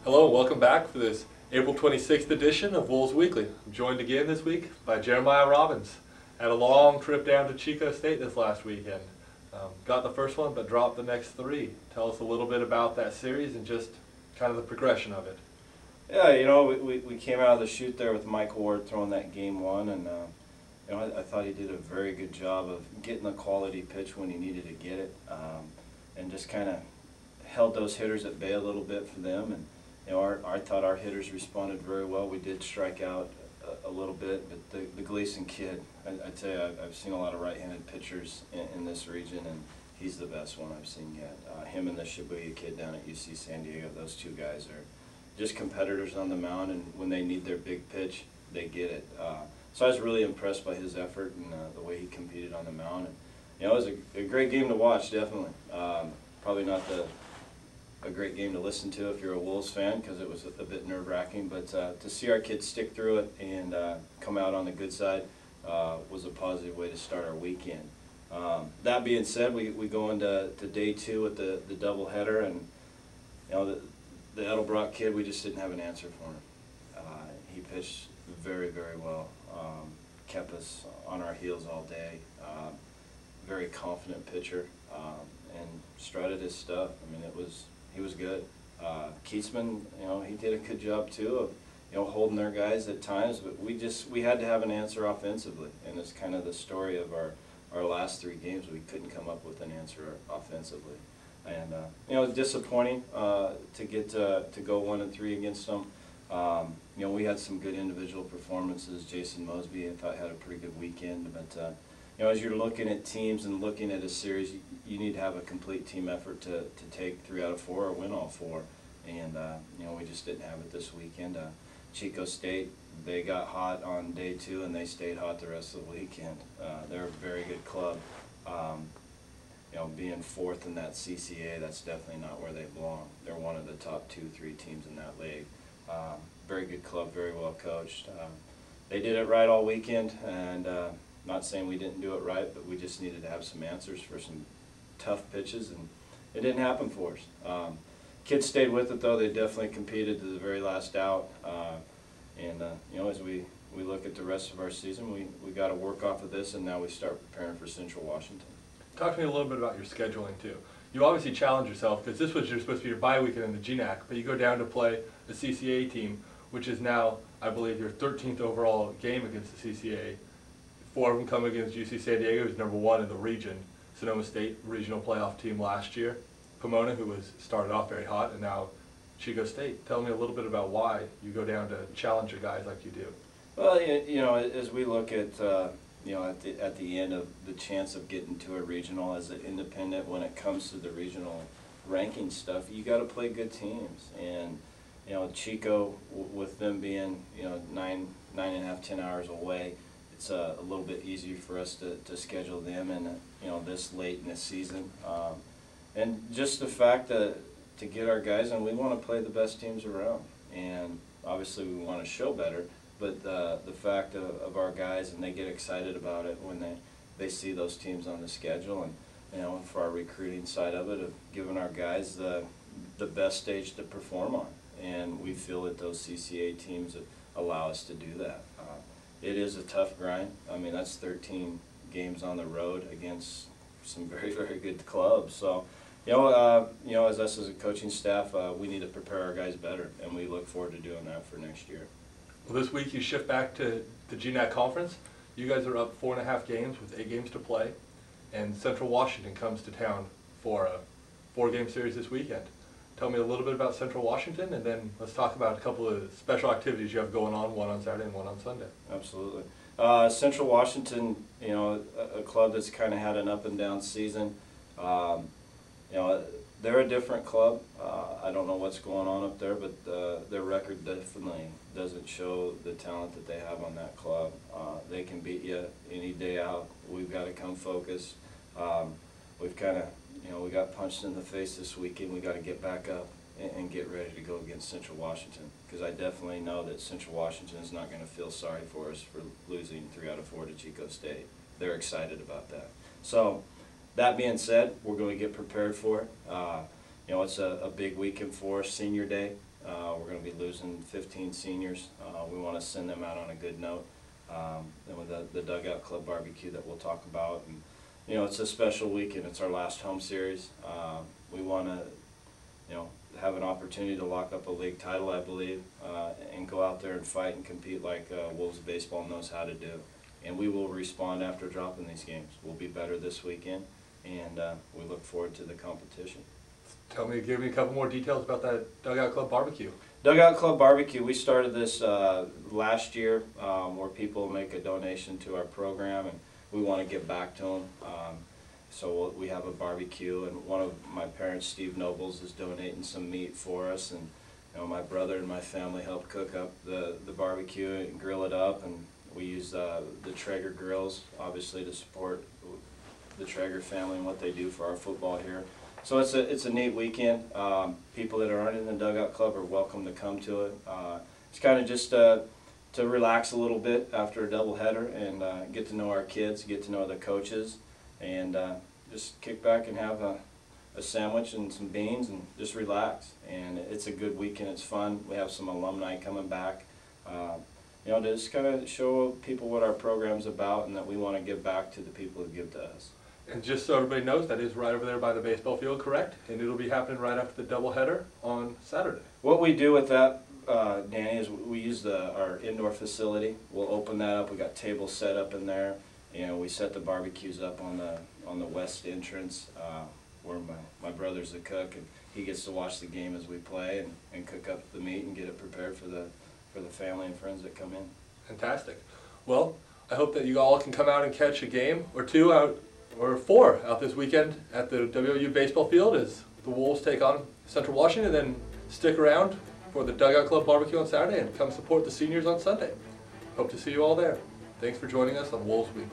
Hello and welcome back for this April 26th edition of Wolves Weekly. I'm joined again this week by Jeremiah Robbins. Had a long trip down to Chico State this last weekend. Got the first one but dropped the next three. Tell us a little bit about that series and just kind of the progression of it. Yeah, we came out of the chute there with Mike Ward throwing that game one, and I thought he did a very good job of getting the quality pitch when he needed to get it, and just kind of held those hitters at bay a little bit for them. And I thought our hitters responded very well. We did strike out a little bit, but the Gleason kid, I'd say I've seen a lot of right-handed pitchers in this region, and he's the best one I've seen yet. Him and the Shibuya kid down at UC San Diego, those two guys are just competitors on the mound, and when they need their big pitch, they get it. So I was really impressed by his effort and the way he competed on the mound. And, it was a great game to watch, definitely. Probably not a great game to listen to if you're a Wolves fan, because it was a bit nerve-wracking, but to see our kids stick through it and come out on the good side was a positive way to start our weekend. That being said, we go into day two with the doubleheader, and the Edelbrock kid, we just didn't have an answer for him. He pitched very, very well, kept us on our heels all day. Very confident pitcher, and strutted his stuff. I mean, he was good. Keatsman, he did a good job too of holding their guys at times, but we had to have an answer offensively, and it's kind of the story of our last three games. We couldn't come up with an answer offensively. And it was disappointing to get to go 1-3 against them. We had some good individual performances. Jason Mosby, I thought, had a pretty good weekend. But as you're looking at teams and looking at a series, you need to have a complete team effort to take 3 out of 4 or win all 4. And we just didn't have it this weekend. Chico State, they got hot on day 2 and they stayed hot the rest of the weekend. They're a very good club. Being 4th in that CCA, that's definitely not where they belong. They're one of the top 2-3 teams in that league. Very good club, very well coached. They did it right all weekend, and not saying we didn't do it right, but we just needed to have some answers for some tough pitches, and it didn't happen for us. Kids stayed with it, though. They definitely competed to the very last out. As we look at the rest of our season, we got to work off of this, and now we start preparing for Central Washington. Talk to me a little bit about your scheduling too. You obviously challenge yourself because this was supposed to be your bye weekend in the GNAC, but you go down to play the CCA team, which is now, I believe, your 13th overall game against the CCA. 4 of them come against UC San Diego, who's #1 in the region. Sonoma State regional playoff team last year. Pomona, who started off very hot, and now Chico State. Tell me a little bit about why you go down to challenge your guys like you do. Well, as we look at at the end of the chance of getting to a regional as an independent, when it comes to the regional ranking stuff, you got to play good teams. And Chico, with them being 9.5, 10 hours away, it's a little bit easier for us to schedule them in this late in the season. And just the fact that to get our guys, and we want to play the best teams around, and obviously we want to show better. But the fact of our guys, and they get excited about it when they see those teams on the schedule, and for our recruiting side of it, of giving our guys the best stage to perform on. And we feel that those CCA teams allow us to do that. It is a tough grind. I mean, that's 13 games on the road against some very, very good clubs. So, as us as a coaching staff, we need to prepare our guys better, and we look forward to doing that for next year. Well, this week you shift back to the GNAC conference. You guys are up 4.5 games with 8 games to play, and Central Washington comes to town for a 4-game series this weekend. Tell me a little bit about Central Washington, and then let's talk about a couple of special activities you have going on, one on Saturday and one on Sunday. Absolutely. Central Washington, a club that's kind of had an up and down season. They're a different club. I don't know what's going on up there, but their record definitely doesn't show the talent that they have on that club. They can beat you any day out. We've got to come focused. We've kind of, we got punched in the face this weekend. We got to get back up and get ready to go against Central Washington, because I definitely know that Central Washington is not going to feel sorry for us for losing 3 out of 4 to Chico State. They're excited about that. So, that being said, we're going to get prepared for it. It's a big weekend for us, Senior Day. We're going to be losing 15 seniors. We want to send them out on a good note. And with the Dugout Club BBQ that we'll talk about. And, you know, it's a special weekend. It's our last home series. We want to, you know, have an opportunity to lock up a league title, I believe, and go out there and fight and compete like Wolves baseball knows how to do. And we will respond after dropping these games. We'll be better this weekend, and we look forward to the competition. Give me a couple more details about that Dugout Club BBQ. Dugout Club BBQ, we started this last year where people make a donation to our program, and we want to give back to them. So we have a barbecue, and one of my parents, Steve Nobles, is donating some meat for us, and you know, my brother and my family help cook up the barbecue and grill it up, and we use the Traeger grills, obviously, to support the Traeger family and what they do for our football here. So it's a neat weekend. People that aren't in the Dugout Club are welcome to come to it. It's kind of just to relax a little bit after a doubleheader and get to know our kids, get to know the coaches, and just kick back and have a sandwich and some beans and just relax. And it's a good weekend. It's fun. We have some alumni coming back. You know, to just kind of show people what our program's about and that we want to give back to the people who give to us. And just so everybody knows, that is right over there by the baseball field, correct? And it'll be happening right after the doubleheader on Saturday. What we do with that, Danny, is we use our indoor facility. We'll open that up. We got tables set up in there. You know, we set the barbecues up on the west entrance where my brother's the cook, and he gets to watch the game as we play and cook up the meat and get it prepared for the family and friends that come in. Fantastic. Well, I hope that you all can come out and catch a game or two out, or four out this weekend at the WU baseball field as the Wolves take on Central Washington, and then stick around for the Dugout Club BBQ on Saturday and come support the seniors on Sunday. Hope to see you all there. Thanks for joining us on Wolves Weekly.